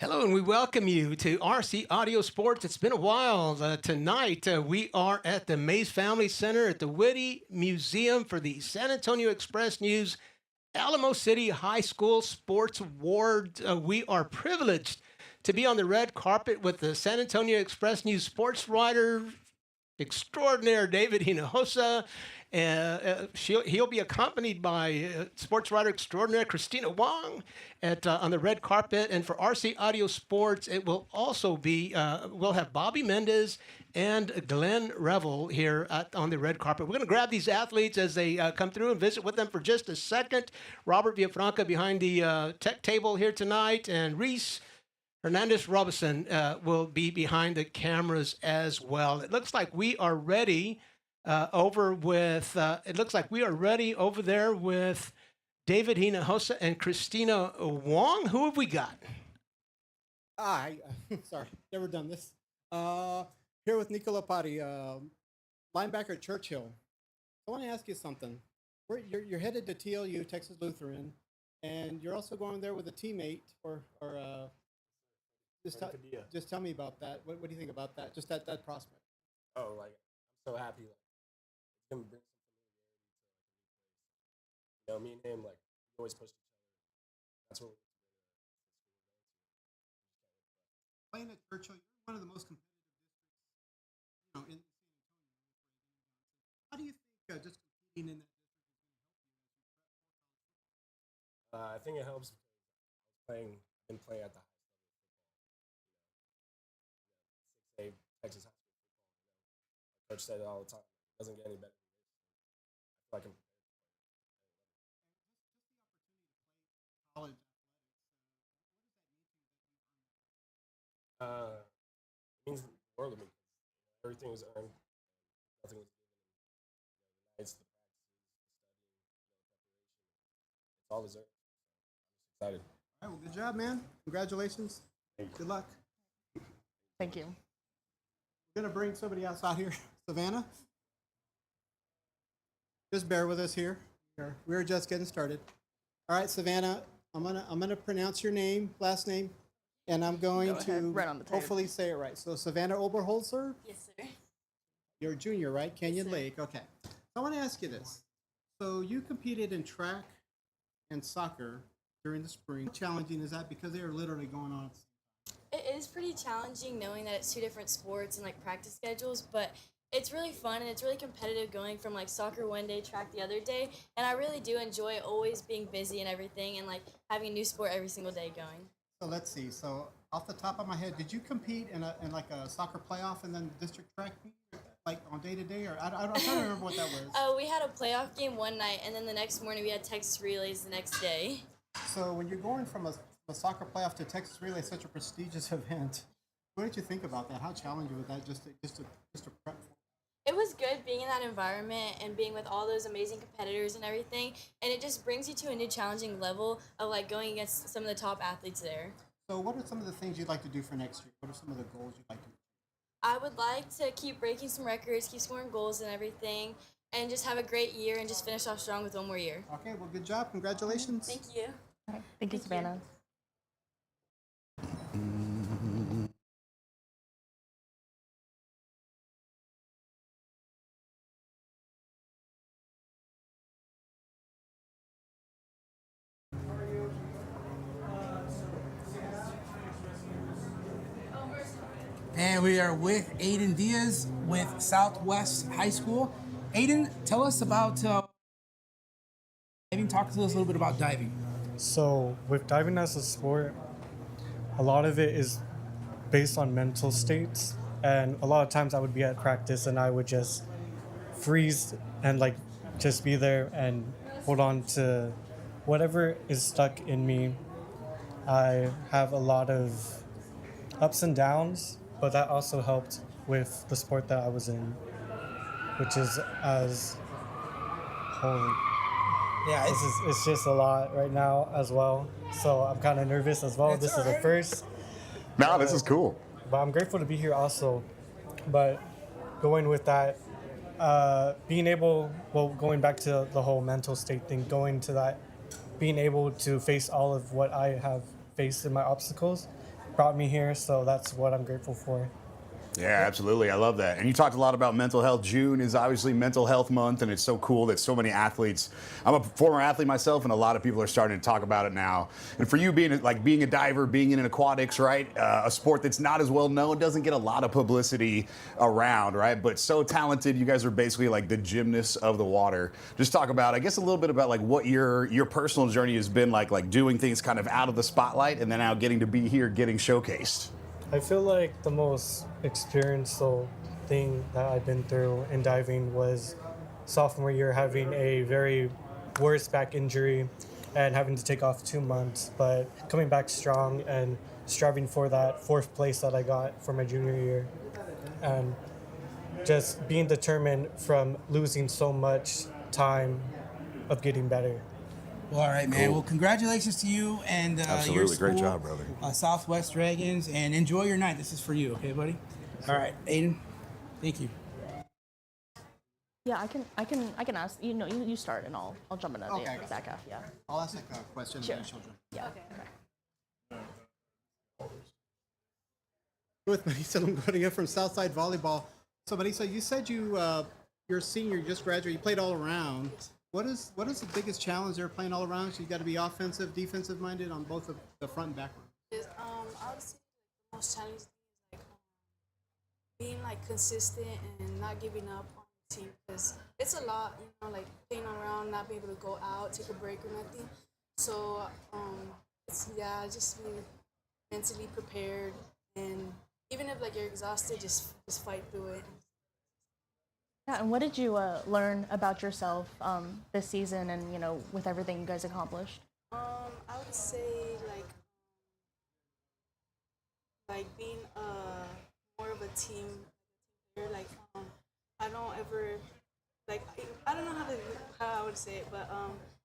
Hello, and we welcome you to RC Audio Sports. It's been a while. Tonight, we are at the Mays Family Center at the Whitty Museum for the San Antonio Express News Alamo City High School Sports Award. We are privileged to be on the red carpet with the San Antonio Express News sports writer extraordinaire David Hinojosa. He'll be accompanied by sports writer extraordinaire Christina Wong on the red carpet. And for RC Audio Sports, it will also be, we'll have Bobby Mendez and Glenn Revel here on the red carpet. We're going to grab these athletes as they come through and visit with them for just a second. Robert Villafranca behind the tech table here tonight, and Reese Hernandez Robinson will be behind the cameras as well. It looks like we are ready over there with David Hinojosa and Christina Wong. Who have we got? Sorry, never done this. Here with Nicola Pari, linebacker at Churchill. I want to ask you something. You're headed to TLU, Texas Lutheran, and you're also going there with a teammate, just tell me about that. What do you think about that? Just that prospect. Oh, like I'm so happy. Like it's gonna bring some familiarity to like a new place. Me and him, like we always push each other. That's what we're Playing at Churchill, you're one of the most competitive districts, in San Antonio. How do you think just competing in that I think it helps because playing, been playing at the highest level of football. 6A Texas high school football. Coach said it all the time. It doesn't get any better than this. I feel like I'm college it means the world to me. Everything was earned. Nothing was given. The nights, the practices, the studying, the preparation. It's all deserved. I'm just excited. All right, well, good job, man. Congratulations. Good luck. Thank you. We're gonna bring somebody else out here, Savannah. Just bear with us here. We're just getting started. All right, Savannah. I'm gonna pronounce your last name, and I'm going Go ahead, to right on the tape. hopefully say it right. So Savannah Oberholzer, Yes, sir. you're a junior, right? Canyon sir. Lake. Okay. I want to ask you this. So you competed in track and soccer during the spring. How challenging is that because they are literally going on? It is pretty challenging knowing that it's two different sports and like practice schedules, but it's really fun and it's really competitive going from like soccer one day, track the other day, and I really do enjoy always being busy and everything and like having a new sport every single day going. So let's see. So off the top of my head, did you compete in like a soccer playoff and then district track meet, like on day to day, or I'm trying to remember what that was. We had a playoff game one night, and then the next morning we had Texas relays the next day. So when you're going from a soccer playoff to Texas Relay, such a prestigious event, what did you think about that? How challenging was that just to prep for? It was good being in that environment and being with all those amazing competitors and everything, and it just brings you to a new challenging level of like going against some of the top athletes there. So what are some of the things you'd like to do for next year? What are some of the goals you'd like to? I would like to keep breaking some records, keep scoring goals and everything, and just have a great year and just finish off strong with one more year. Okay, well, good job. Congratulations. Thank you. All right. Thank you, Savannah. And we are with Aiden Diaz with Southwest High School. Aiden, tell us about diving. Talk to us a little bit about diving. So, with diving as a sport, a lot of it is based on mental states. And a lot of times I would be at practice and I would just freeze and like just be there and hold on to whatever is stuck in me. I have a lot of ups and downs, but that also helped with the sport that I was in, which is as holy. Yeah, It's just a lot right now as well. So I'm kind of nervous as well. It's This is a alright. first, No, this is cool. but I'm grateful to be here also. But going with that, going back to the whole mental state thing, going to that, being able to face all of what I have faced in my obstacles brought me here, so that's what I'm grateful for. Yeah, absolutely. I love that. And you talked a lot about mental health. June is obviously Mental Health Month, and it's so cool that so many athletes. I'm a former athlete myself, and a lot of people are starting to talk about it now. And for you, being a diver, being in aquatics, right, a sport that's not as well known, doesn't get a lot of publicity around, right? But so talented. You guys are basically like the gymnasts of the water. Just talk about, I guess, a little bit about like what your personal journey has been like doing things kind of out of the spotlight, and then now getting to be here, getting showcased. I feel like the most experiential thing that I've been through in diving was sophomore year, having a very worse back injury and having to take off 2 months, but coming back strong and striving for that 4th place that I got for my junior year, and just being determined from losing so much time of getting better. Well, all right, man. Well, congratulations to you and your Absolutely. school, Great job, brother. Southwest Dragons, and enjoy your night. This is for you, okay, buddy? All right, Aiden. Thank you. Yeah, I can ask. You know, you start and I'll jump in at Okay. the back half. Yeah. I'll ask a question Sure. and then she'll jump. Yeah. With Marisa Longoria from Southside Volleyball. So Marisa, you said you're a senior, you just graduated, you played all around. What is the biggest challenge there playing all around? So you got to be offensive, defensive minded on both of the front and back. Is I would say the most challenging thing is like being like consistent and not giving up on the team because it's a lot, you know, like playing around, not being able to go out, take a break or nothing. So it's just be mentally prepared, and even if like you're exhausted, just fight through it. Yeah. And what did you learn about yourself this season, and with everything you guys accomplished? I would say like being more of a team player. Like I don't ever like I don't know how I would say it, but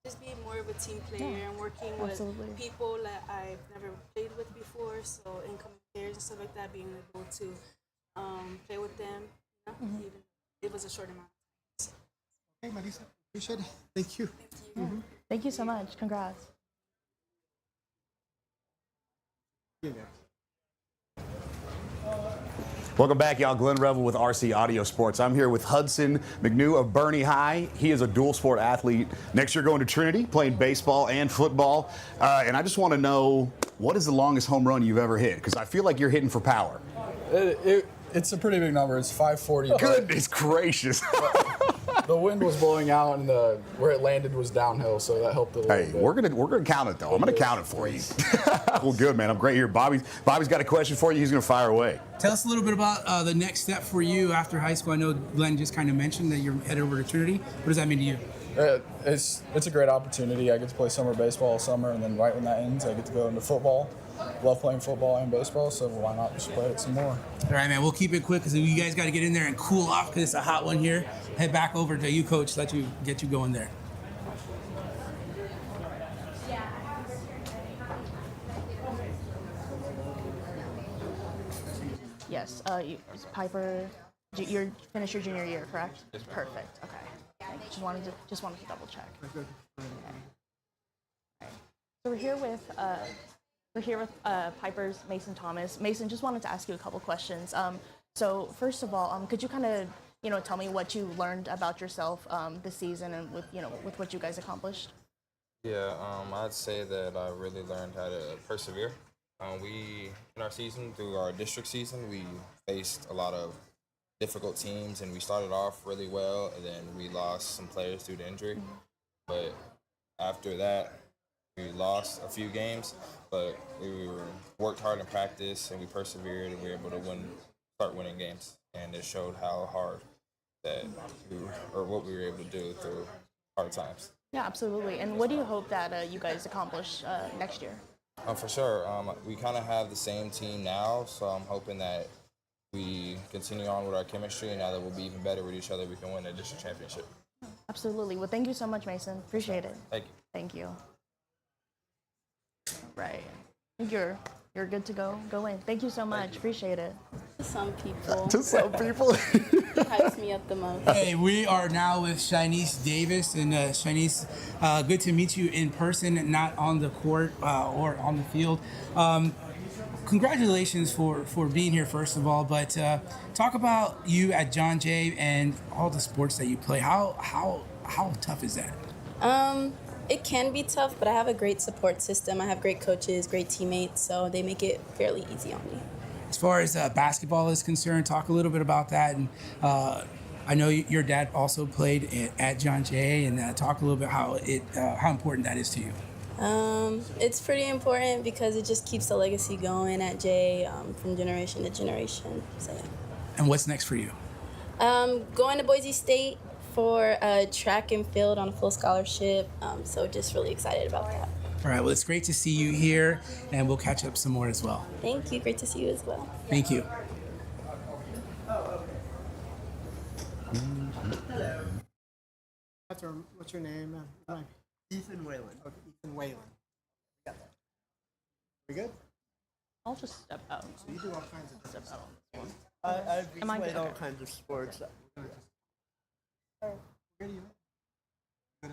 just being more of a team player and working Absolutely. with people that I've never played with before. So incoming players and stuff like that, being able to play with them, even if it was a short amount. Okay, Marisa, appreciate it. Thank you. Thank you so much. Congrats. Yeah. Welcome back, y'all. Glenn Revel with RC Audio Sports. I'm here with Hudson McNew of Bernie High. He is a dual sport athlete. Next year going to Trinity, playing baseball and football. And I just want to know, what is the longest home run you've ever hit? Because I feel like you're hitting for power. It's a pretty big number. It's 540. Goodness gracious. The wind was blowing out, and where it landed was downhill, so that helped a little Hey, bit. we're gonna count it though. I'm gonna count it for you. Well, good, man. I'm great here. Bobby's got a question for you. He's gonna fire away. Tell us a little bit about the next step for you after high school. I know Glenn just kind of mentioned that you're headed over to Trinity. What does that mean to you? It's a great opportunity. I get to play summer baseball all summer, and then right when that ends, I get to go into football. Love playing football and baseball, so why not just play it some more? All right, man. We'll keep it quick because you guys got to get in there and cool off because it's a hot one here. Head back over to you, Coach. Get you going there. Yes. Piper, you finished your junior year, correct? Yes, ma'am. Perfect. Okay. Just wanted to double check. Okay. Right. So we're here with Piper's Mason Thomas. Mason, just wanted to ask you a couple questions. So first of all, could you kind of tell me what you learned about yourself this season and with what you guys accomplished? Yeah, I'd say that I really learned how to persevere. In our season, through our district season, we faced a lot of difficult teams, and we started off really well, and then we lost some players due to injury. But after that, we lost a few games, but we worked hard in practice, and we persevered, and we were able to start winning games. And it showed how hard what we were able to do through hard times. Yeah, absolutely. And what do you hope that you guys accomplish next year? For sure. We kind of have the same team now, so I'm hoping that we continue on with our chemistry, and now that we'll be even better with each other, we can win a district championship. Absolutely. Well, thank you so much, Mason. Appreciate it. Thank you. Thank you. Right. I think you're good to go in. Thank you so much. Appreciate it. To some people, To some people. he hypes me up the most. Hey, we are now with Shanice Davis, and Shanice, good to meet you in person, not on the court or on the field. congratulations for being here, first of all. But talk about you at John Jay and all the sports that you play. How tough is that? It can be tough, but I have a great support system. I have great coaches, great teammates, so they make it fairly easy on me. As far as basketball is concerned, talk a little bit about that. And I know your dad also played at John Jay, and talk a little bit how important that is to you. It's pretty important because it just keeps the legacy going at Jay from generation to generation. So yeah. And what's next for you? Going to Boise State for track and field on a full scholarship. So just really excited about that. All right. Well, it's great to see you here, and we'll catch up some more as well. Thank you. Great to see you as well. Thank you. What's your name? Ethan Whalen. Okay, Ethan Whalen. Got that. We good? I'll just step out. So you do all kinds of Step out. I've Am I played good? all Okay. kinds of sports. Where do you live?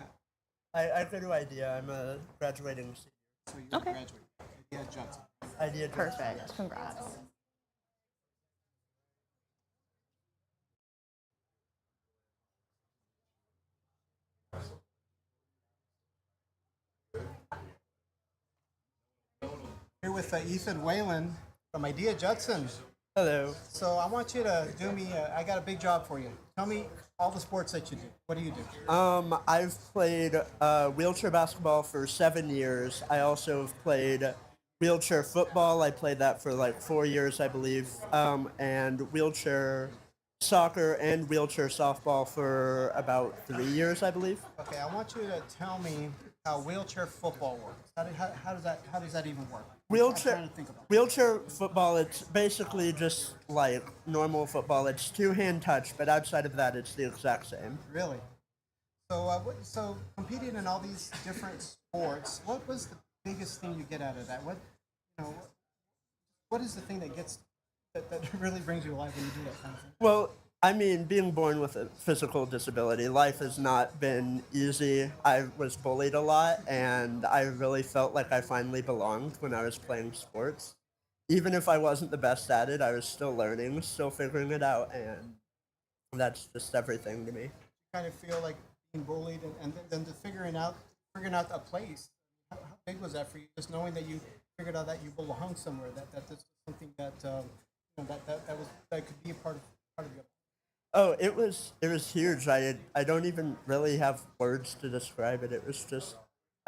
I go to IDEA. I'm a graduating senior. So you're Okay. graduating. Yeah, Johnson. IDEA. Perfect. Congrats. Here with Ethan Whalen from Idea Judson. Hello. So I want you to do me. I got a big job for you. Tell me all the sports that you do. What do you do? I've played wheelchair basketball for 7 years. I also have played wheelchair football. I played that for like 4 years, I believe. And wheelchair soccer and wheelchair softball for about 3 years, I believe. Okay, I want you to tell me how wheelchair football works. How does that even work? I'm Wheelchair trying to think about it. wheelchair football, it's basically just like normal football. It's two-hand touch, but outside of that, it's the exact same. Really? So competing in all these different sports, what was the biggest thing you get out of that? What is the thing that really brings you to life when you do that kind of thing? Well, I mean, being born with a physical disability, life has not been easy. I was bullied a lot, and I really felt like I finally belonged when I was playing sports. Even if I wasn't the best at it, I was still learning, still figuring it out, and that's just everything to me. Kind of feel like being bullied and then figuring out a place. How big was that for you? Just knowing that you figured out that you belong somewhere, that this is something that that could be a part of your. Oh, it was huge. I don't even really have words to describe it. It was just,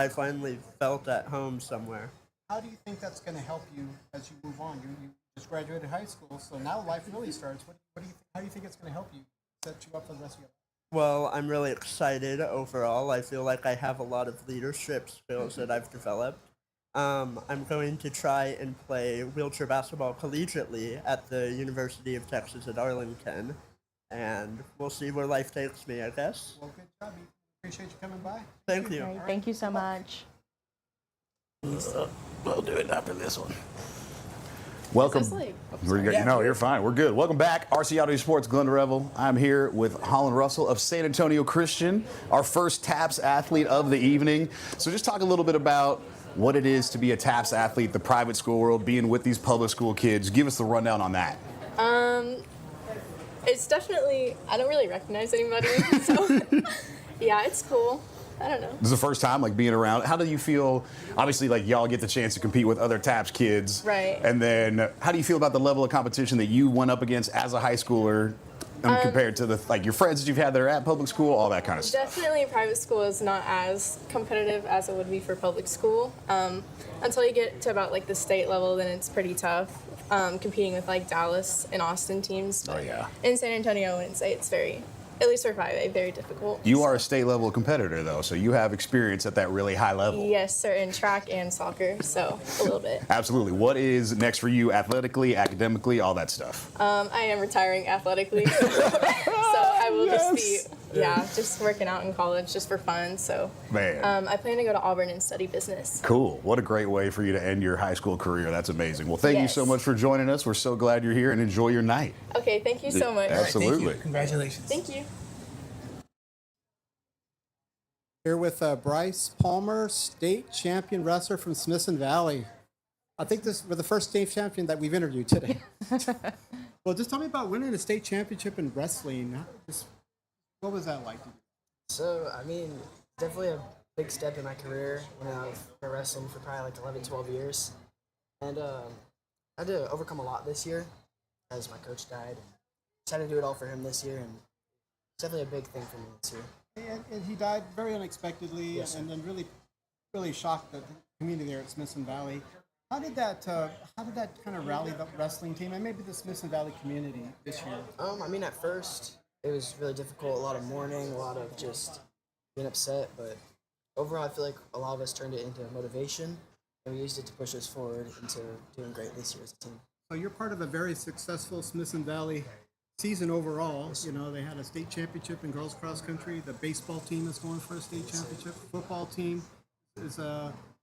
I finally felt at home somewhere. How do you think that's going to help you as you move on? You just graduated high school, so now life really starts. How do you think it's going to help you set you up for the rest of your life? Well, I'm really excited overall. I feel like I have a lot of leadership skills that I've developed. I'm going to try and play wheelchair basketball collegiately at the University of Texas at Arlington, and we'll see where life takes me, I guess. Well, good job. Appreciate you coming by. Thank you. All right, thank you so much. We'll do it after this one. Welcome. Is this like- No, you're fine. We're good. Welcome back. RC Audio Sports, Glenn Revel. I'm here with Holland Russell of San Antonio Christian, our first TAPS athlete of the evening. So just talk a little bit about what it is to be a TAPS athlete, the private school world, being with these public school kids. Give us the rundown on that. It's definitely, I don't really recognize anybody, so yeah, it's cool. I don't know. This is the first time, like, being around. How do you feel? Obviously, like, y'all get the chance to compete with other TAPS kids. Right. And then how do you feel about the level of competition that you went up against as a high schooler compared to your friends that you've had that are at public school, all that kind of stuff? Definitely private school is not as competitive as it would be for public school. Until you get to about like the state level, then it's pretty tough. Competing with like Dallas and Austin teams. Oh, yeah. In San Antonio, I wouldn't say it's very, at least for 5A, very difficult. You are a state level competitor, though, so you have experience at that really high level. Yes, sir, in track and soccer, so a little bit. Absolutely. What is next for you athletically, academically, all that stuff? I am retiring athletically, so I will just be, just working out in college just for fun. So, Man. I plan to go to Auburn and study business. Cool. What a great way for you to end your high school career. That's amazing. Well, thank you Yes. so much for joining us. We're so glad you're here, and enjoy your night. Okay, thank you so much. Absolutely. Thank you. Congratulations. Thank you. Here with Bryce Palmer, state champion wrestler from Smithson Valley. I think we're the first state champion that we've interviewed today. Well, just tell me about winning a state championship in wrestling. What was that like? So, I mean, definitely a big step in my career when I've been wrestling for probably like 11, 12 years. And I had to overcome a lot this year as my coach died. Just had to do it all for him this year, and it's definitely a big thing for me this year. And he died very unexpectedly, Yes, sir. and then really shocked the community there at Smithson Valley. How did that kind of rally the wrestling team and maybe the Smithson Valley community this year? I mean, at first, it was really difficult, a lot of mourning, a lot of just being upset, but overall, I feel like a lot of us turned it into motivation, and we used it to push us forward into doing great this year as a team. So you're part of a very successful Smithson Valley season overall. You know, they had a state championship in girls cross country. The baseball team is going for a state championship. Football team is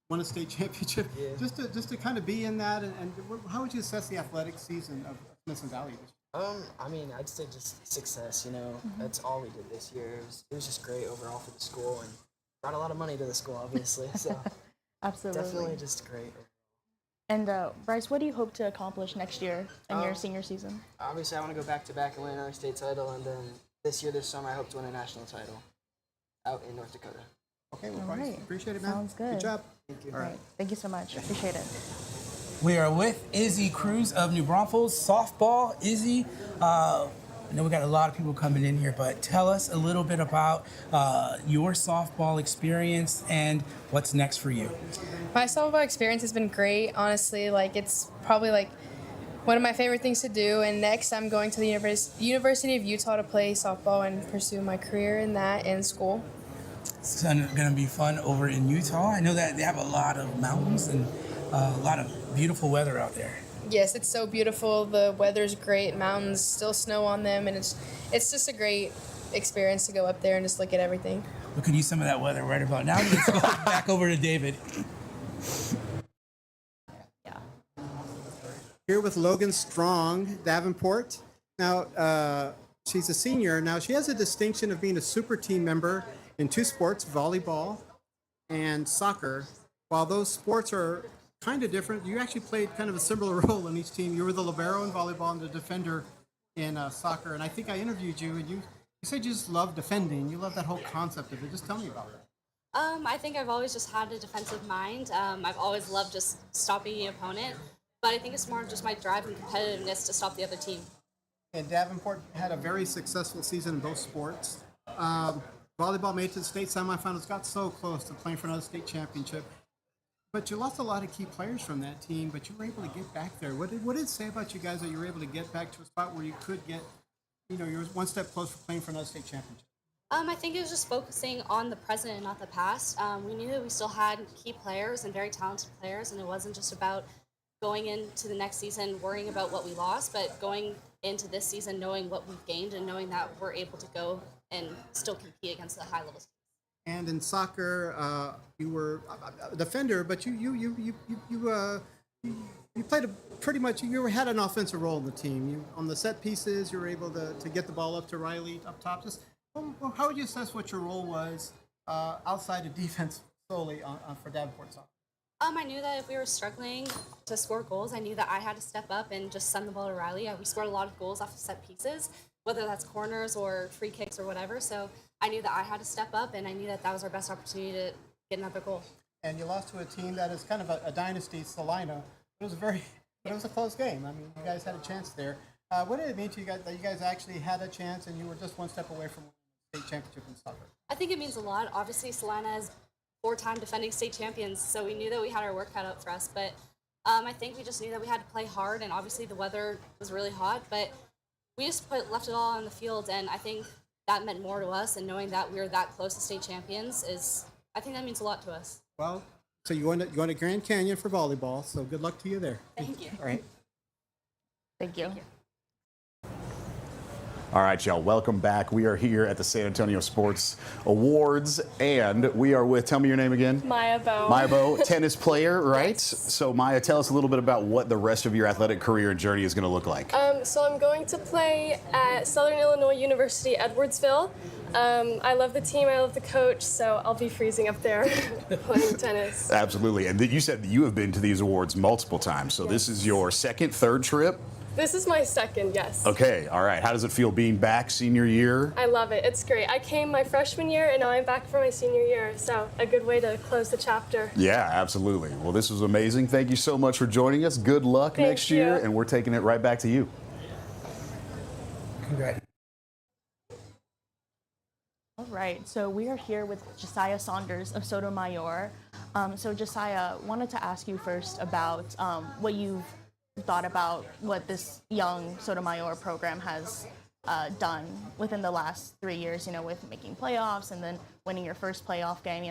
won a state championship. Yeah. Just to kind of be in that, and how would you assess the athletic season of Smithson Valley this year? I mean, I'd say just success, you know. That's all we did this year. It was just great overall for the school, and brought a lot of money to the school, obviously. So Absolutely. definitely just great. And Bryce, what do you hope to accomplish next year in your senior season? Obviously, I want to go back-to-back and win another state title, and then this summer, I hope to win a national title out in North Dakota. Okay, well, All Bryce, right. appreciate it, man. Sounds good. Good job. Thank you. All right. Thank you so much. Appreciate it. We are with Izzy Cruz of New Braunfels softball. Izzy, I know we got a lot of people coming in here, but tell us a little bit about your softball experience and what's next for you. My softball experience has been great, honestly. Like, it's probably like one of my favorite things to do. And next, I'm going to the University of Utah to play softball and pursue my career in that and school. It's going to be fun over in Utah. I know that they have a lot of mountains and a lot of beautiful weather out there. Yes, it's so beautiful. The weather's great. Mountains, still snow on them, and it's just a great experience to go up there and just look at everything. We could use some of that weather right about now. Let's go back over to David. Here with Logan Strong, Davenport. Now, she's a senior. Now, she has a distinction of being a super team member in two sports, volleyball and soccer. While those sports are kind of different, you actually played kind of a similar role in each team. You were the libero in volleyball and the defender in soccer. And I think I interviewed you, and you said you just love defending. You love that whole concept of it. Just tell me about it. I think I've always just had a defensive mind. I've always loved just stopping the opponent, but I think it's more of just my drive and competitiveness to stop the other team. And Davenport had a very successful season in both sports. Volleyball made it to the state semifinals, got so close to playing for another state championship. But you lost a lot of key players from that team, but you were able to get back there. What did it say about you guys that you were able to get back to a spot where you could get, you were one step closer to playing for another state championship? I think it was just focusing on the present and not the past. We knew that we still had key players and very talented players, and it wasn't just about going into the next season worrying about what we lost, but going into this season knowing what we've gained and knowing that we're able to go and still compete against the high levels. And in soccer, you were a defender, but you played pretty much. You had an offensive role in the team. On the set pieces, you were able to get the ball up to Riley up top. Just how would you assess what your role was outside of defense solely for Davenport soccer? I knew that if we were struggling to score goals, I knew that I had to step up and just send the ball to Riley. We scored a lot of goals off of set pieces, whether that's corners or free kicks or whatever. So I knew that I had to step up, and I knew that that was our best opportunity to get another goal. And you lost to a team that is kind of a dynasty, Salina. It was a close game. I mean, you guys had a chance there. What did it mean to you guys that you guys actually had a chance and you were just one step away from the state championship in soccer? I think it means a lot. Obviously, Salina is 4-time defending state champions, so we knew that we had our work cut out for us. But I think we just knew that we had to play hard, and obviously the weather was really hot, but we just left it all on the field, and I think that meant more to us, and knowing that we were that close to state champions I think that means a lot to us. Well, so you're going to Grand Canyon for volleyball, so good luck to you there. Thank you. All right. Thank you. All right, y'all, welcome back. We are here at the San Antonio Sports Awards, and we are with, tell me your name again. Maya Bow. Maya Bow, tennis player, right? So Maya, tell us a little bit about what the rest of your athletic career and journey is going to look like. So I'm going to play at Southern Illinois University, Edwardsville. I love the team. I love the coach. So I'll be freezing up there playing tennis. Absolutely. And you said that you have been to these awards multiple times. So this is your second, third trip? This is my second, yes. Okay, all right. How does it feel being back senior year? I love it. It's great. I came my freshman year, and now I'm back for my senior year. So a good way to close the chapter. Yeah, absolutely. Well, this was amazing. Thank you so much for joining us. Good luck Thank next year, you. and we're taking it right back to you. Congrats. All right, so we are here with Josiah Saunders of Sotomayor. So Josiah, wanted to ask you first about what you've thought about what this young Sotomayor program has done within the last 3 years, with making playoffs and then winning your first playoff game.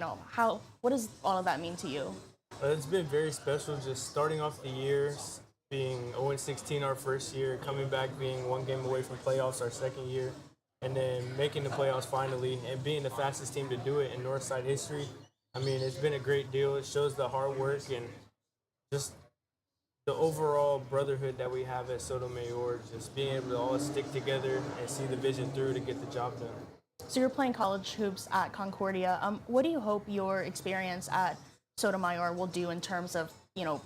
What does all of that mean to you? It's been very special just starting off the year, being 0-16 our first year, coming back being one game away from playoffs our second year, and then making the playoffs finally and being the fastest team to do it in Northside history. I mean, it's been a great deal. It shows the hard work and just the overall brotherhood that we have at Sotomayor, just being able to all stick together and see the vision through to get the job done. So you're playing college hoops at Concordia. What do you hope your experience at Sotomayor will do in terms of,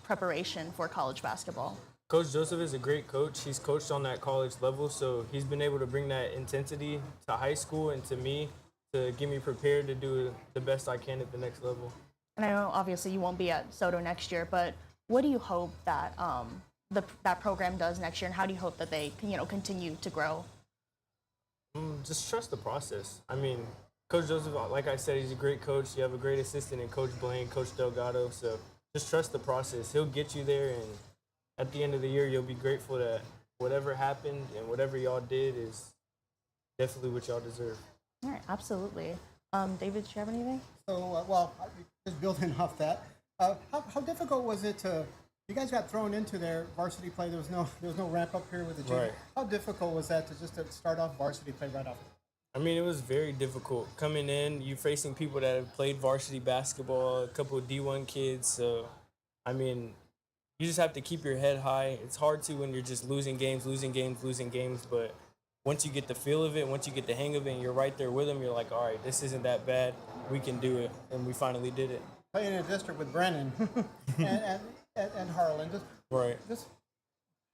preparation for college basketball? Coach Joseph is a great coach. He's coached on that college level, so he's been able to bring that intensity to high school and to me to get me prepared to do the best I can at the next level. And I know obviously you won't be at Soto next year, but what do you hope that that program does next year, and how do you hope that they continue to grow? Just trust the process. I mean, Coach Joseph, like I said, he's a great coach. You have a great assistant in Coach Blaine, Coach Delgado. So just trust the process. He'll get you there, and at the end of the year, you'll be grateful that whatever happened and whatever y'all did is definitely what y'all deserve. All right, absolutely. David, do you have anything? So, just building off that, how difficult was it you guys got thrown into their varsity play. There was no ramp up period with the junior. Right. How difficult was that to start off varsity play right off? I mean, it was very difficult. Coming in, you're facing people that have played varsity basketball, a couple of D1 kids. So, I mean, you just have to keep your head high. It's hard to when you're just losing games. But once you get the feel of it, once you get the hang of it, and you're right there with them, you're like, all right, this isn't that bad. We can do it. And we finally did it. Playing in a district with Brennan and Harlan.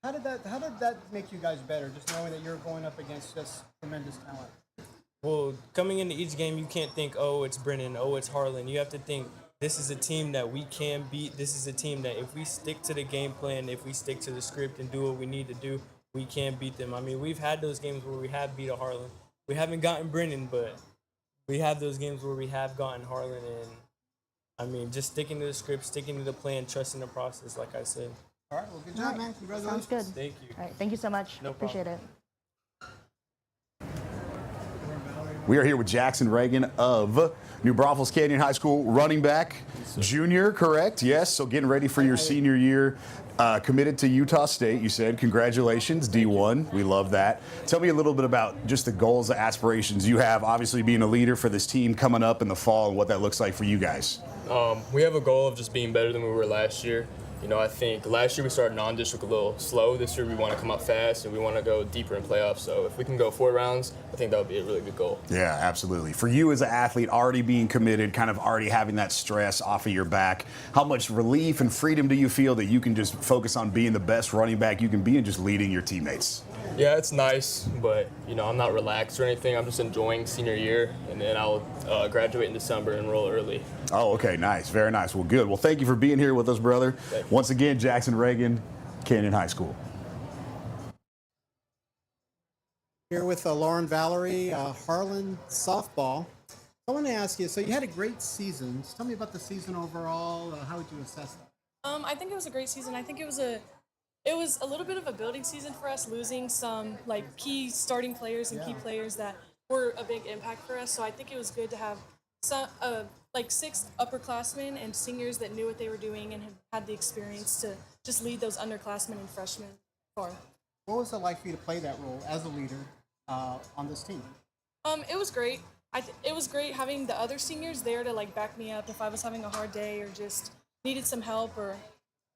How did that make you guys better? Just knowing that you're going up against just tremendous talent. Well, coming into each game, you can't think, oh, it's Brennan, oh, it's Harlan. You have to think, this is a team that we can beat. This is a team that if we stick to the game plan, if we stick to the script and do what we need to do, we can beat them. I mean, we've had those games where we have beat a Harlan. We haven't gotten Brennan, but we have those games where we have gotten Harlan. And, I mean, just sticking to the script, sticking to the plan, trusting the process, like I said. All right, well, good job, man. Congratulations. Sounds good. Thank you. All right, thank you so much. No Appreciate it. We are here with Jackson Reagan of New Braunfels Canyon High School, running back, junior, correct? Yes, so getting ready for your senior year. Committed to Utah State, you said. Congratulations, D1. We love that. Tell me a little bit about just the goals, the aspirations you have, obviously being a leader for this team coming up in the fall and what that looks like for you guys. We have a goal of just being better than we were last year. You know, I think last year we started non-district a little slow. This year we want to come up fast and we want to go deeper in playoffs. So if we can go 4 rounds, I think that would be a really good goal. Yeah, absolutely. For you as an athlete, already being committed, kind of already having that stress off of your back, how much relief and freedom do you feel that you can just focus on being the best running back you can be and just leading your teammates? Yeah, it's nice, but, you know, I'm not relaxed or anything. I'm just enjoying senior year, and then I'll graduate in December and enroll early. Oh, okay, nice. Very nice. Well, good. Well, thank you for being here with us, brother. Once again, Jackson Reagan, Canyon High School. Here with Lauren Valerie, Harlan softball. I want to ask you, so you had a great season. Just tell me about the season overall. How would you assess that? I think it was a great season. I think it was a little bit of a building season for us, losing some like key starting players and key players that were a big impact for us. So I think it was good to have some like 6 upperclassmen and seniors that knew what they were doing and had the experience to just lead those underclassmen and freshmen far. What was it like for you to play that role as a leader on this team? It was great. It was great having the other seniors there to like back me up if I was having a hard day or just needed some help or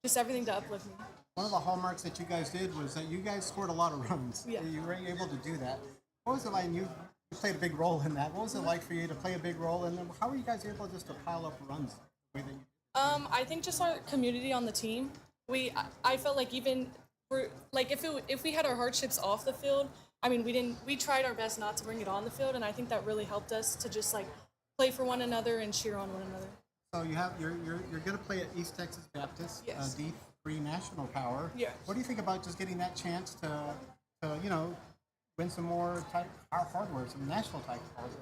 just everything to uplift me. One of the hallmarks that you guys did was that you guys scored a lot of runs. Yeah. You were able to do that. What was it like? you played a big role in that. What was it like for you to play a big role in them? How were you guys able just to pile up runs the way that you I think just our community on the team. I felt like even for like if we had our hardships off the field, I mean we tried our best not to bring it on the field, and I think that really helped us to just like play for one another and cheer on one another. So you're going to play at East Texas Baptist, Yes. D3 national power. Yes. What do you think about just getting that chance to win some more hardware, some national type calls?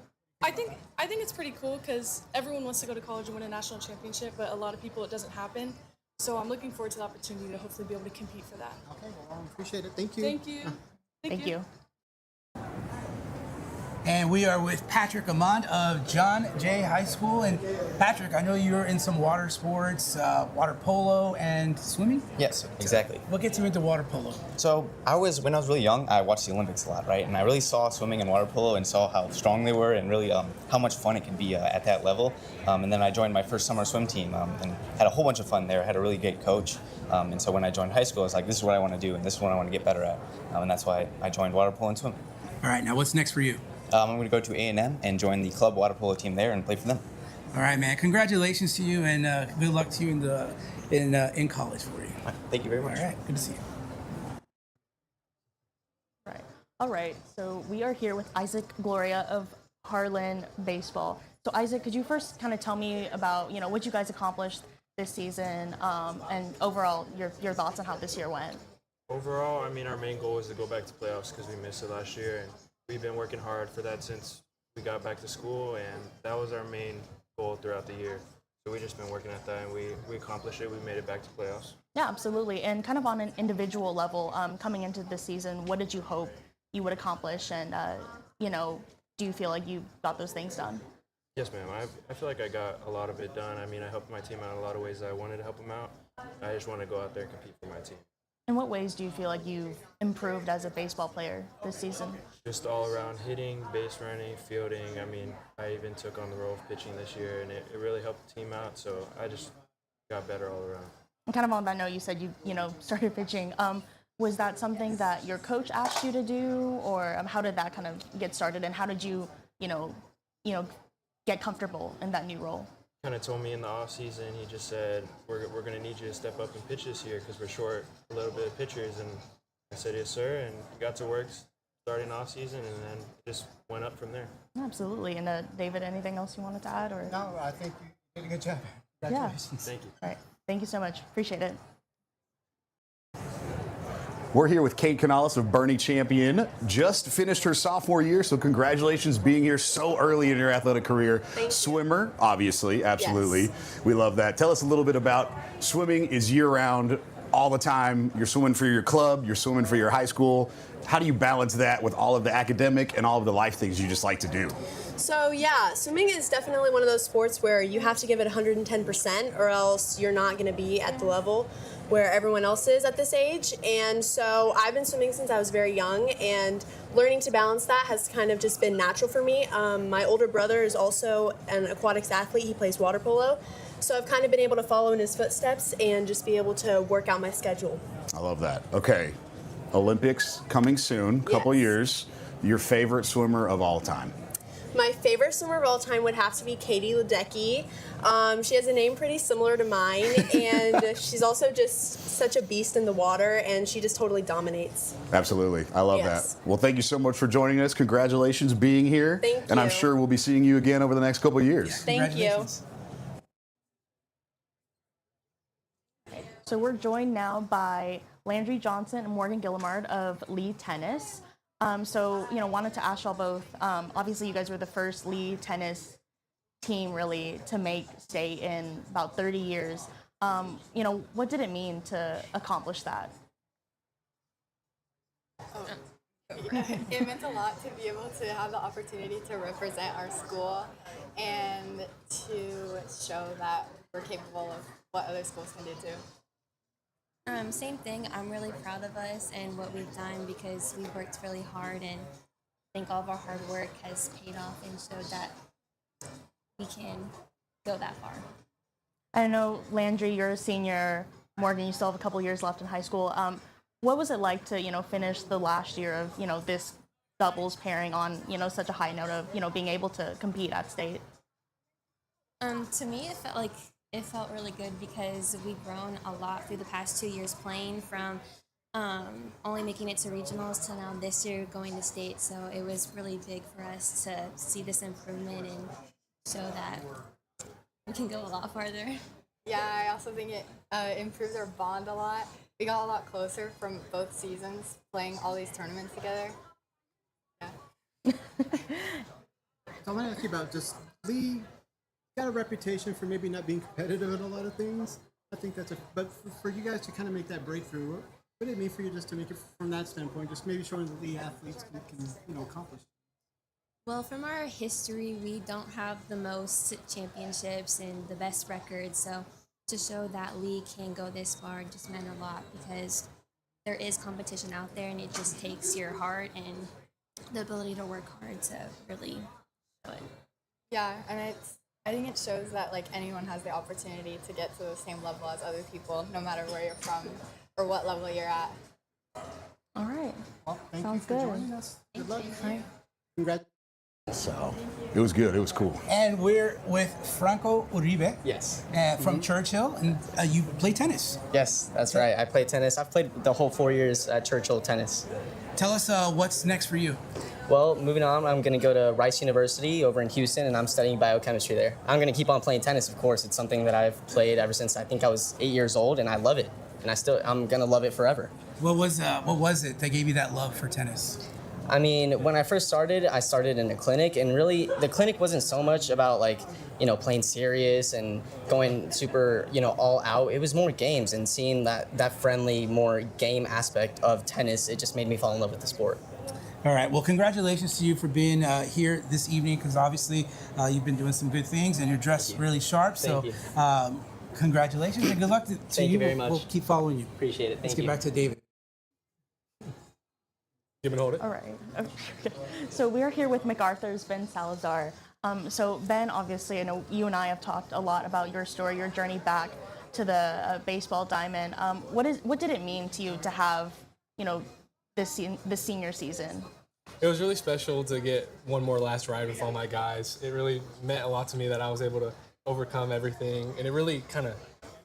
I think it's pretty cool because everyone wants to go to college and win a national championship, but a lot of people it doesn't happen. So I'm looking forward to the opportunity to hopefully be able to compete for that. Okay, well, I appreciate it. Thank you. Thank you. Thank you. And we are with Patrick Amand of John Jay High School. And Patrick, I know you're in some water sports, water polo and swimming. Yes, exactly. What gets you into water polo? So when I was really young, I watched the Olympics a lot, right? And I really saw swimming and water polo and saw how strong they were and really how much fun it can be at that level. And then I joined my first summer swim team and had a whole bunch of fun there. I had a really great coach. And so when I joined high school, I was like, this is what I want to do and this is what I want to get better at. And that's why I joined water polo and swim. All right, now what's next for you? I'm going to go to A&M and join the club water polo team there and play for them. All right, man. Congratulations to you, and good luck to you in college for you. Thank you very much. All right, good to see you. Right. All right. So we are here with Isaac Gloria of Harlan Baseball. So Isaac, could you first kind of tell me about what you guys accomplished this season, and overall your thoughts on how this year went? Overall, I mean, our main goal was to go back to playoffs because we missed it last year, and we've been working hard for that since we got back to school, and that was our main goal throughout the year. So we just been working at that, and we accomplished it. We made it back to playoffs. Yeah, absolutely. And kind of on an individual level, coming into this season, what did you hope you would accomplish? And, do you feel like you got those things done? Yes, ma'am. I feel like I got a lot of it done. I mean, I helped my team out in a lot of ways that I wanted to help them out. I just want to go out there and compete for my team. In what ways do you feel like you've improved as a baseball player this season? Just all around hitting, base running, fielding. I mean, I even took on the role of pitching this year, and it really helped the team out. So I just got better all around. And kind of on that note, you said you started pitching. Was that something that your coach asked you to do, or how did that kind of get started? And how did you get comfortable in that new role? Kind of told me in the off season. He just said, "We're going to need you to step up and pitch this year because we're short a little bit of pitchers." And I said, "Yes, sir." And got to work starting off season, and then just went up from there. Absolutely. And David, anything else you wanted to add? Or No, I think you did a good job. Yeah. Congratulations. Thank you. All right. Thank you so much. Appreciate it. We're here with Kate Canales of Bernie Champion. Just finished her sophomore year, so congratulations being here so early in your athletic career. Thank you. Swimmer, obviously, absolutely. Yes. We love that. Tell us a little bit about swimming is year-round, all the time. You're swimming for your club, you're swimming for your high school. How do you balance that with all of the academic and all of the life things you just like to do? So yeah, swimming is definitely one of those sports where you have to give it 110% or else you're not going to be at the level where everyone else is at this age. And so I've been swimming since I was very young, and learning to balance that has kind of just been natural for me. My older brother is also an aquatics athlete. He plays water polo. So I've kind of been able to follow in his footsteps and just be able to work out my schedule. I love that. Okay, Olympics coming soon, couple years. Your favorite swimmer of all time? My favorite swimmer of all time would have to be Katie Ledecky. She has a name pretty similar to mine, and she's also just such a beast in the water, and she just totally dominates. Absolutely. I love Yes. that. Well, thank you so much for joining us. Congratulations being here. Thank And I'm you. sure we'll be seeing you again over the next couple of years. Thank you. So we're joined now by Landry Johnson and Morgan Gillimard of Lee Tennis. Wanted to ask y'all both, obviously you guys were the first Lee Tennis team really to make state in about 30 years. What did it mean to accomplish that? It meant a lot to be able to have the opportunity to represent our school and to show that we're capable of what other schools can do too. Same thing. I'm really proud of us and what we've done because we worked really hard, and I think all of our hard work has paid off and showed that we can go that far. I know, Landry, you're a senior. Morgan, you still have a couple years left in high school. What was it like to, finish the last year of, this doubles pairing on, such a high note of, being able to compete at state? To me, it felt really good because we've grown a lot through the past 2 years playing from only making it to regionals to now this year going to state. So it was really big for us to see this improvement and show that we can go a lot farther. Yeah, I also think it improved our bond a lot. We got a lot closer from both seasons playing all these tournaments together. So I want to ask you about just Lee. Got a reputation for maybe not being competitive in a lot of things. I think but for you guys to kind of make that breakthrough, what did it mean for you just to make it from that standpoint? Just maybe showing the Lee athletes can accomplish. Well, from our history, we don't have the most championships and the best records. So to show that Lee can go this far just meant a lot because there is competition out there and it just takes your heart and the ability to work hard to really show it. Yeah, and I think it shows that like anyone has the opportunity to get to the same level as other people, no matter where you're from or what level you're at. All right. Well, thank Sounds you for good. joining us. Good luck. All right. Congrats. So it was good. It was cool. And we're with Franco Uribe. Yes. From Churchill, and you play tennis. Yes, that's right. I play tennis. I've played the whole 4 years at Churchill tennis. Tell us what's next for you. Well, moving on, I'm going to go to Rice University over in Houston, and I'm studying biochemistry there. I'm going to keep on playing tennis, of course. It's something that I've played ever since I think I was 8 years old, and I love it. And I'm going to love it forever. What was it that gave you that love for tennis? I mean, when I first started, I started in a clinic, and really the clinic wasn't so much about playing serious and going super, all out. It was more games, and seeing that friendly, more game aspect of tennis, it just made me fall in love with the sport. All right. Well, congratulations to you for being here this evening, because obviously you've been doing some good things, and you're dressed really sharp. Thank so, you. Congratulations and good luck to you. Thank you very much. We'll keep following you. Appreciate it. Let's Thank get you. back to David. You can hold it. All right. Okay. So we are here with MacArthur's Ben Salazar. So Ben, obviously, I know you and I have talked a lot about your story, your journey back to the baseball diamond. What did it mean to you to have, this senior season? It was really special to get one more last ride with all my guys. It really meant a lot to me that I was able to overcome everything, and it really kind of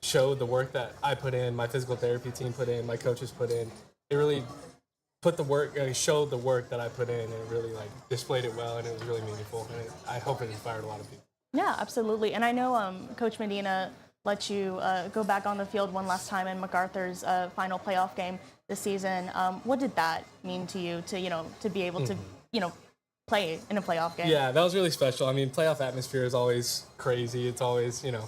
showed the work that I put in, my physical therapy team put in, my coaches put in. It really showed the work that I put in, and it really displayed it well, and it was really meaningful. And I hope it inspired a lot of people. Yeah, absolutely. And I know Coach Medina let you go back on the field one last time in MacArthur's final playoff game this season. What did that mean to you to be able to play in a playoff game? Yeah, that was really special. I mean, playoff atmosphere is always crazy. It's always a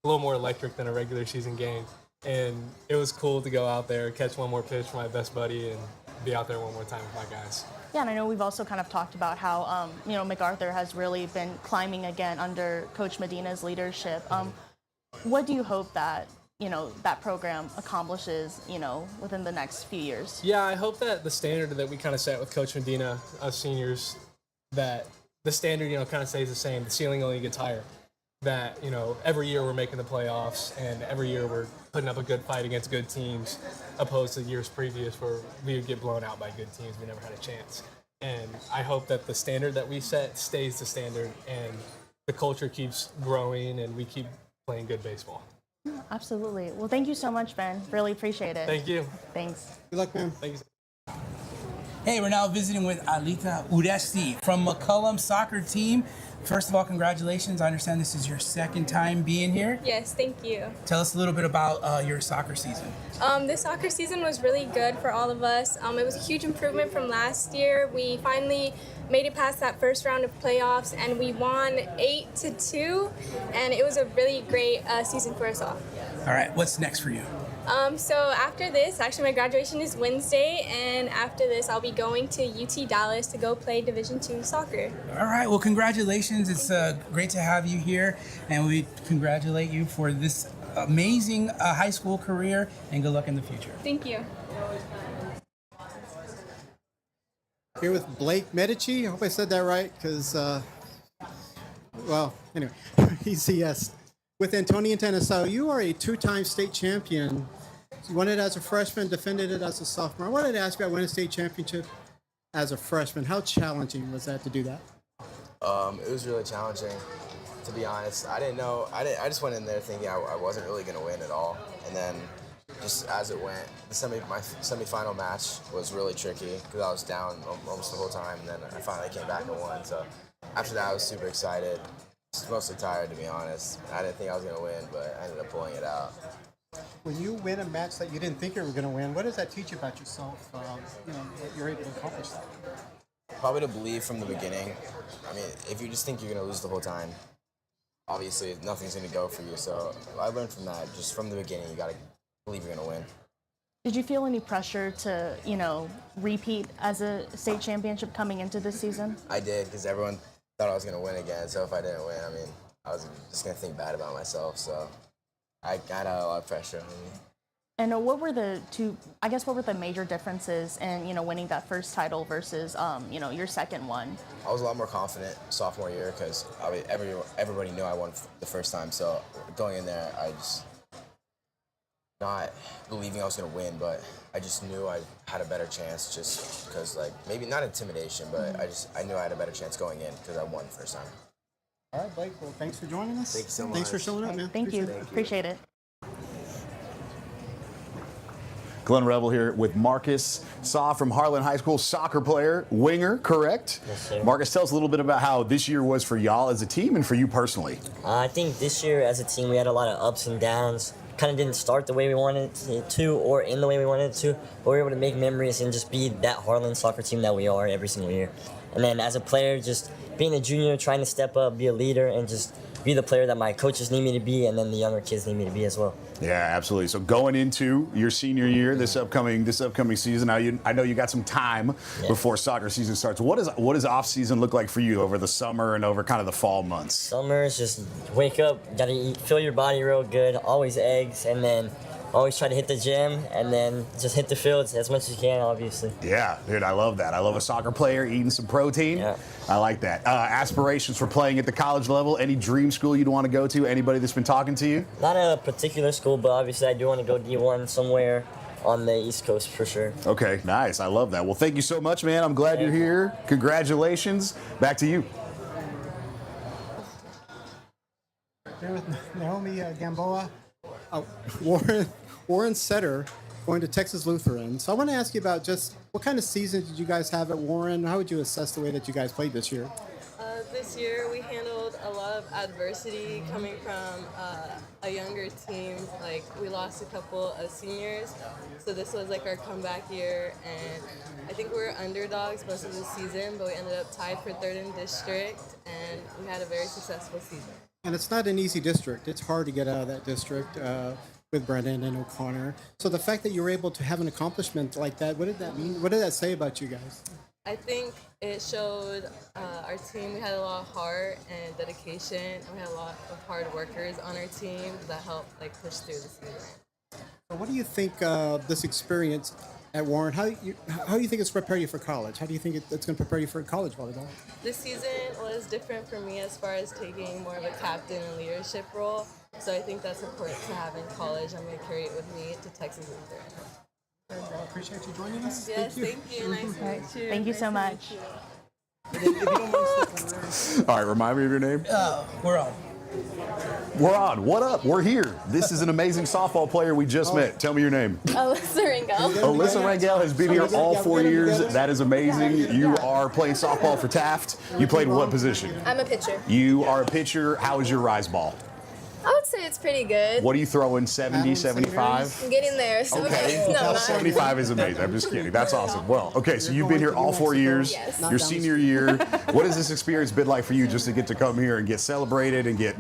little more electric than a regular season game. And it was cool to go out there, catch one more pitch for my best buddy, and be out there one more time with my guys. Yeah, and I know we've also kind of talked about how MacArthur has really been climbing again under Coach Medina's leadership. What do you hope that that program accomplishes within the next few years? Yeah, I hope that the standard that we kind of set with Coach Medina, us seniors, that the standard kind of stays the same. The ceiling only gets higher. That every year we're making the playoffs, and every year we're putting up a good fight against good teams, opposed to years previous where we would get blown out by good teams. We never had a chance. And I hope that the standard that we set stays the standard, and the culture keeps growing, and we keep playing good baseball. Absolutely. Well, thank you so much, Ben. Really appreciate it. Thank you. Thanks. Good luck, man. Thank you. Hey, we're now visiting with Alita Uresti from McCullum soccer team. First of all, congratulations. I understand this is your second time being here. Yes, thank you. Tell us a little bit about your soccer season. This soccer season was really good for all of us. It was a huge improvement from last year. We finally made it past that first round of playoffs, and we won 8-2, and it was a really great season for us all. All right, what's next for you? So after this, actually my graduation is Wednesday, and after this I'll be going to UT Dallas to go play Division II soccer. All right, well, congratulations. It's great to have you here, and we congratulate you for this amazing high school career, and good luck in the future. Thank you. Here with Blake Medici. I hope I said that right, because, anyway, he's with Antonian Tennis. So you are a two-time state champion. You won it as a freshman, defended it as a sophomore. I wanted to ask you about winning a state championship. as a freshman. How challenging was that to do that? It was really challenging, to be honest. I didn't know. I just went in there thinking I wasn't really going to win at all. And then just as it went, my semifinal match was really tricky because I was down almost the whole time. And then I finally came back and won. So after that, I was super excited. Just mostly tired, to be honest. I didn't think I was going to win, but I ended up pulling it out. When you win a match that you didn't think you were going to win, what does that teach you about yourself? That you're able to accomplish that. Probably to believe from the beginning. I mean, if you just think you're going to lose the whole time, obviously nothing's going to go for you. So I learned from that. Just from the beginning, you got to believe you're going to win. Did you feel any pressure to, repeat as a state championship coming into this season? I did, because everyone thought I was going to win again. So if I didn't win, I was just going to think bad about myself. So I got a lot of pressure on me. And what were the major differences in, winning that first title versus, your second one? I was a lot more confident sophomore year because everybody knew I won the first time. So going in there, I just not believing I was going to win, but I just knew I had a better chance just because, maybe not intimidation, but I knew I had a better chance going in because I won the first time. All right, Blake. Well, thanks for joining us. Thank you so much. Thanks for showing up, man. Thank you. Appreciate it. Glenn Revel here with Marcus Saw from Harlan High School, soccer player, winger, correct? Yes, sir. Marcus, tell us a little bit about how this year was for y'all as a team and for you personally. I think this year as a team we had a lot of ups and downs. Kind of didn't start the way we wanted it to or in the way we wanted it to, but we were able to make memories and just be that Harlan soccer team that we are every single year. And then as a player, just being a junior, trying to step up, be a leader, and just be the player that my coaches need me to be, and then the younger kids need me to be as well. Yeah, absolutely. So going into your senior year, this upcoming season, now I know you got some time before soccer season starts. What does off season look like for you over the summer and over kind of the fall months? Summer is just wake up, gotta eat, fill your body real good, always eggs, and then always try to hit the gym, and then just hit the fields as much as you can, obviously. Yeah, dude, I love that. I love a soccer player eating some protein. Yeah. I like that. Aspirations for playing at the college level? Any dream school you'd want to go to? Anybody that's been talking to you? Not a particular school, but obviously I do want to go D1 somewhere on the East Coast for sure. Okay, nice. I love that. Well, thank you so much, man. I'm glad you're here. Congratulations. Back to you. Here with Naomi Gamboa, Warren Setter, going to Texas Lutheran. So I want to ask you about just what kind of season did you guys have at Warren? How would you assess the way that you guys played this year? This year we handled a lot of adversity coming from a younger team. Like we lost a couple of seniors, so this was like our comeback year. And I think we were underdogs most of the season, but we ended up tied for third in district, and we had a very successful season. And it's not an easy district. It's hard to get out of that district with Brendan and O'Connor. So the fact that you were able to have an accomplishment like that, what did that mean? What did that say about you guys? I think it showed our team, we had a lot of heart and dedication, and we had a lot of hard workers on our team that helped push through the season. So what do you think this experience at Warren, how do you think it's prepared you for college? How do you think it's going to prepare you for college volleyball? This season was different for me as far as taking more of a captain and leadership role. So I think that's important to have in college. I'm going to carry it with me to Texas Lutheran. I appreciate you joining us. Yes, thank you. Nice to meet you. Thank you so much. All right, remind me of your name. We're on. We're on. What up? We're here. This is an amazing softball player we just met. Tell me your name. Alyssa Rangel. Alyssa Rangel has been here all 4 years. That is amazing. You are playing softball for Taft. You played what position? I'm a pitcher. You are a pitcher. How is your rise ball? I would say it's pretty good. What are you throwing, 70, 75? I'm getting there. So Okay. no, not 75 is amazing. I'm just kidding. That's awesome. Well, okay, so you've been here all 4 years. Yes. Your senior year. What has this experience been like for you just to get to come here and get celebrated and get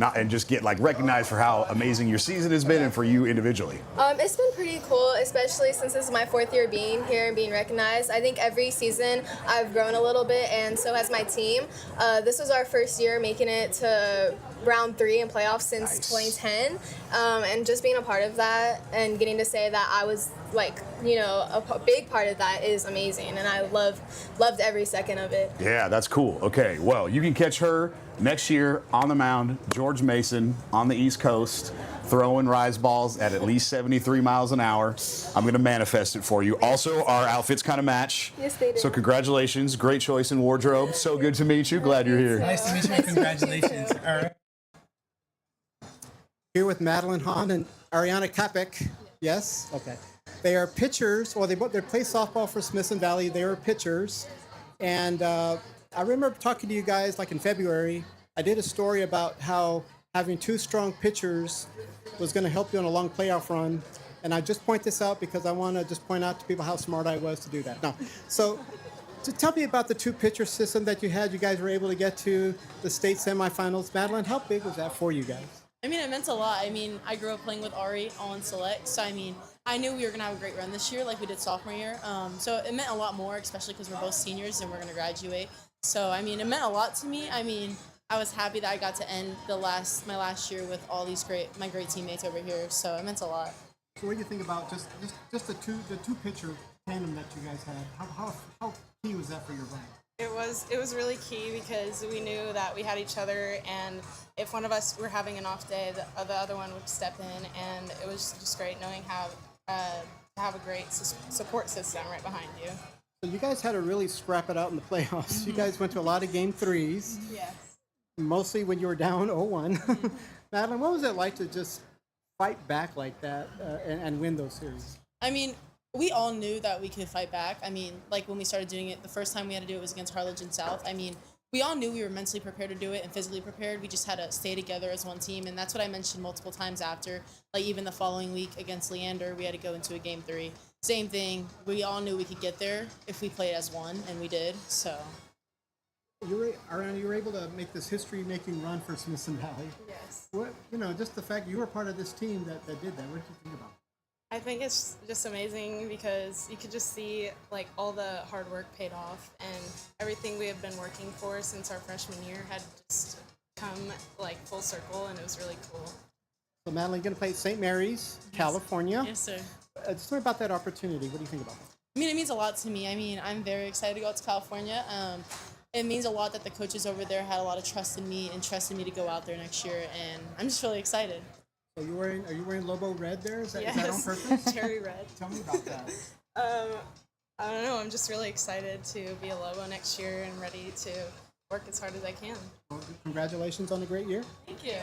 recognized for how amazing your season has been and for you individually? It's been pretty cool, especially since this is my 4th year being here and being recognized. I think every season I've grown a little bit, and so has my team. This was our first year making it to round 3 in playoffs since 2010, and just being a part of that and getting to say that I was a big part of that is amazing, and I loved every second of it. Yeah, that's cool. Okay, well, you can catch her next year on the mound, George Mason on the East Coast. throwing rise balls at least 73 miles an hour. I'm going to manifest it for you. Also, our outfits kind of match. Yes, they do. So congratulations. Great choice in wardrobe. So good to meet you. Glad you're here. Nice to meet you. And congratulations. All right. Here with Madeline Hahn and Ariana Kapik. Yes? Okay. They are pitchers. Well, they play softball for Smithson Valley. They are pitchers. And I remember talking to you guys like in February. I did a story about how having two strong pitchers was going to help you on a long playoff run. And I just point this out because I want to just point out to people how smart I was to do that. No. So to tell me about the two pitcher system that you had. You guys were able to get to the state semifinals. Madeline, how big was that for you guys? I mean, it meant a lot. I mean, I grew up playing with Ari on select, so I mean, I knew we were going to have a great run this year like we did sophomore year. So it meant a lot more, especially because we're both seniors and we're going to graduate. So, I mean, it meant a lot to me. I mean, I was happy that I got to end my last year with all these my great teammates over here. So it meant a lot. So what do you think about just the two pitcher tandem that you guys had? How key was that for your run? It was really key because we knew that we had each other, and if one of us were having an off day, the other one would step in, and it was just great knowing how to have a great support system right behind you. So you guys had to really scrap it out in the playoffs. Mm-hmm. You guys went to a lot of game threes. Yes. Mostly when you were down 0-1. Mm-hmm. Madeline, what was it like to just fight back like that and win those series? I mean, we all knew that we could fight back. I mean, like when we started doing it, the first time we had to do it was against Harlingen South. I mean, we all knew we were mentally prepared to do it and physically prepared. We just had to stay together as one team, and that's what I mentioned multiple times after. Like even the following week against Leander, we had to go into a game 3. Same thing. We all knew we could get there if we played as one, and we did. So. You were able to make this history-making run for Smithson Valley. Yes. Just the fact you were part of this team that did that. What did you think about it? I think it's just amazing because you could just see like all the hard work paid off, and everything we have been working for since our freshman year had just come like full circle, and it was really cool. So Madeline, going to play at St. Mary's, California. Yes, sir. Just tell me about that opportunity. What do you think about that? I mean, it means a lot to me. I mean, I'm very excited to go out to California. It means a lot that the coaches over there had a lot of trust in me and trusted me to go out there next year, and I'm just really excited. So are you wearing Lobo red there? Is that, yes. Is that on purpose? Cherry red. Tell me about that. I don't know. I'm just really excited to be a Lobo next year and ready to work as hard as I can. Well, congratulations on a great year. Thank you.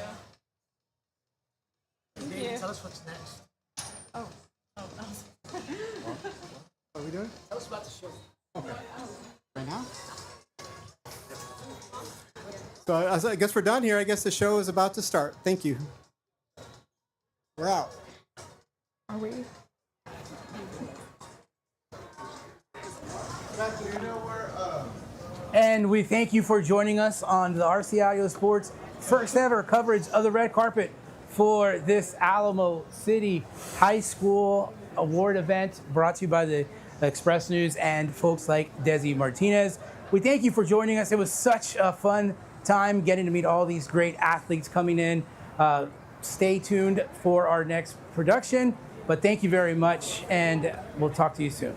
Thank you. Tell us what's next. Oh. What are we doing? Tell us about the show. Okay. Right now? So I guess we're done here. I guess the show is about to start. Thank you. We're out. Are we? And we thank you for joining us on the RCIO Sports first ever coverage of the red carpet for this Alamo City High School award event brought to you by the Express News and folks like Desi Martinez. We thank you for joining us. It was such a fun time getting to meet all these great athletes coming in. Stay tuned for our next production, but thank you very much, and we'll talk to you soon.